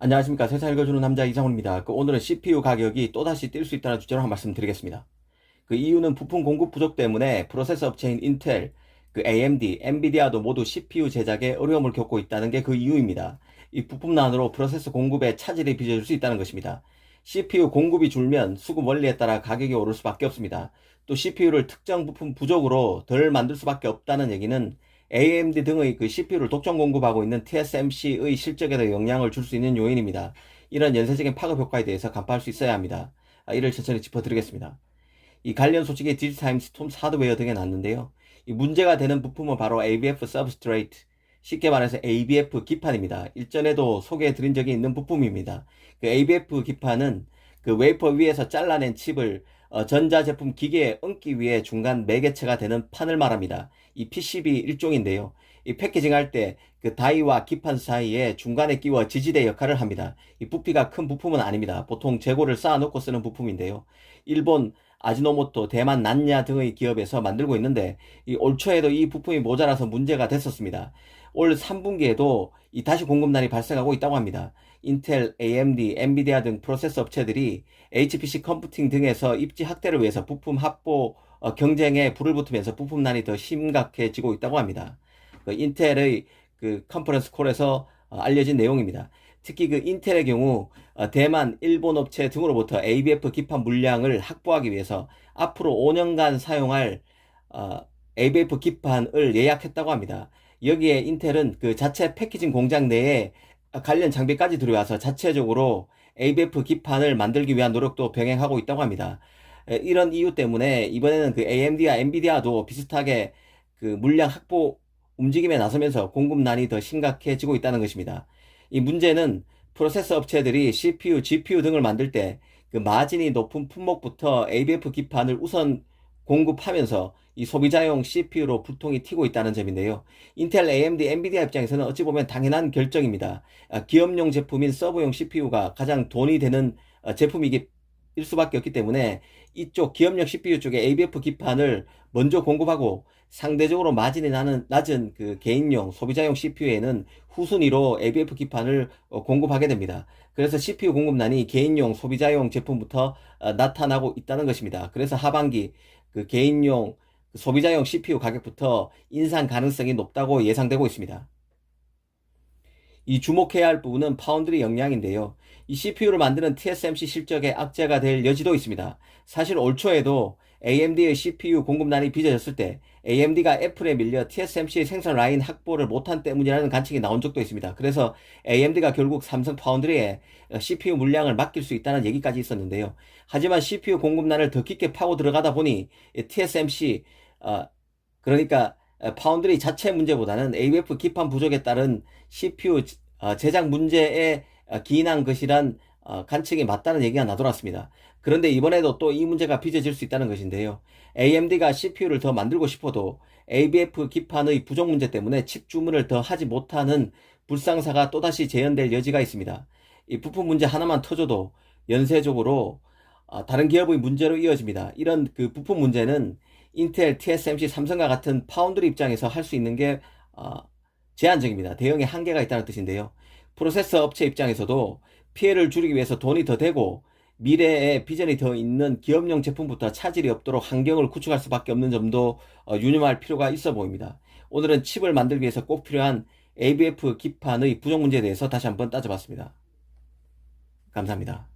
안녕하십니까. 세상 읽어주는 남자 이상훈입니다. 오늘은 CPU 가격이 또다시 뛸 수 있다는 주제로 한 말씀 드리겠습니다. 그 이유는 부품 공급 부족 때문에 프로세서 업체인 인텔, AMD, 엔비디아도 모두 CPU 제작에 어려움을 겪고 있다는 게 그 이유입니다. 이 부품난으로 프로세서 공급에 차질이 빚어질 수 있다는 것입니다. CPU 공급이 줄면 수급 원리에 따라 가격이 오를 수밖에 없습니다. 또 CPU를 특정 부품 부족으로 덜 만들 수밖에 없다는 얘기는 AMD 등의 CPU를 독점 공급하고 있는 TSMC의 실적에도 영향을 줄 수 있는 요인입니다. 이런 연쇄적인 파급 효과에 대해서 간파할 수 있어야 합니다. 이를 천천히 짚어드리겠습니다. 이 관련 소식이 디지타임스, 톰스 하드웨어 등에 났는데요. 이 문제가 되는 부품은 바로 ABF 서브스트레이트, 쉽게 말해서 ABF 기판입니다. 일전에도 소개해드린 적이 있는 부품입니다. ABF 기판은 웨이퍼 위에서 잘라낸 칩을 전자제품 기계에 얹기 위해 중간 매개체가 되는 판을 말합니다. 이 PCB 일종인데요. 이 패키징 할 때 다이와 기판 사이에 중간에 끼워 지지대 역할을 합니다. 이 부피가 큰 부품은 아닙니다. 보통 재고를 쌓아놓고 쓰는 부품인데요. 일본 아지노모토, 대만 난야 등의 기업에서 만들고 있는데 올 초에도 이 부품이 모자라서 문제가 됐었습니다. 올 3분기에도 다시 공급난이 발생하고 있다고 합니다. 인텔, AMD, 엔비디아 등 프로세서 업체들이 HPC 컴퓨팅 등에서 입지 확대를 위해서 부품 확보 경쟁에 불을 붙으면서 부품난이 더 심각해지고 있다고 합니다. 인텔의 컨퍼런스 콜에서 알려진 내용입니다. 특히 인텔의 경우 대만, 일본 업체 등으로부터 ABF 기판 물량을 확보하기 위해서 앞으로 5년간 사용할 ABF 기판을 예약했다고 합니다. 여기에 인텔은 자체 패키징 공장 내에 관련 장비까지 들여와서 자체적으로 ABF 기판을 만들기 위한 노력도 병행하고 있다고 합니다. 이런 이유 때문에 이번에는 AMD와 엔비디아도 비슷하게 물량 확보 움직임에 나서면서 공급난이 더 심각해지고 있다는 것입니다. 이 문제는 프로세서 업체들이 CPU, GPU 등을 만들 때 마진이 높은 품목부터 ABF 기판을 우선 공급하면서 이 소비자용 CPU로 불통이 튀고 있다는 점인데요. 인텔, AMD, 엔비디아 입장에서는 어찌 보면 당연한 결정입니다. 기업용 제품인 서버용 CPU가 가장 돈이 되는 제품이기 일 수밖에 없기 때문에 이쪽 기업용 CPU 쪽에 ABF 기판을 먼저 공급하고 상대적으로 마진이 낮은 개인용 소비자용 CPU에는 후순위로 ABF 기판을 공급하게 됩니다. 그래서 CPU 공급난이 개인용 소비자용 제품부터 나타나고 있다는 것입니다. 그래서 하반기 개인용 소비자용 CPU 가격부터 인상 가능성이 높다고 예상되고 있습니다. 이 주목해야 할 부분은 파운드리 역량인데요. 이 CPU를 만드는 TSMC 실적의 악재가 될 여지도 있습니다. 사실 올 초에도 AMD의 CPU 공급난이 빚어졌을 때 AMD가 애플에 밀려 TSMC의 생산 라인 확보를 못한 때문이라는 관측이 나온 적도 있습니다. 그래서 AMD가 결국 삼성 파운드리에 CPU 물량을 맡길 수 있다는 얘기까지 있었는데요. 하지만 CPU 공급난을 더 깊게 파고 들어가다 보니 TSMC 그러니까 파운드리 자체 문제보다는 ABF 기판 부족에 따른 CPU 제작 문제에 기인한 것이란 관측이 맞다는 얘기가 나돌았습니다. 그런데 이번에도 또 이 문제가 빚어질 수 있다는 것인데요. AMD가 CPU를 더 만들고 싶어도 ABF 기판의 부족 문제 때문에 칩 주문을 더 하지 못하는 불상사가 또다시 재현될 여지가 있습니다. 이 부품 문제 하나만 터져도 연쇄적으로 다른 기업의 문제로 이어집니다. 이런 부품 문제는 인텔, TSMC, 삼성과 같은 파운드리 입장에서 할 수 있는 게 제한적입니다. 대응에 한계가 있다는 뜻인데요. 프로세서 업체 입장에서도 피해를 줄이기 위해서 돈이 더 되고 미래에 비전이 더 있는 기업용 제품부터 차질이 없도록 환경을 구축할 수밖에 없는 점도 유념할 필요가 있어 보입니다. 오늘은 칩을 만들기 위해서 꼭 필요한 ABF 기판의 부족 문제에 대해서 다시 한번 따져봤습니다. 감사합니다.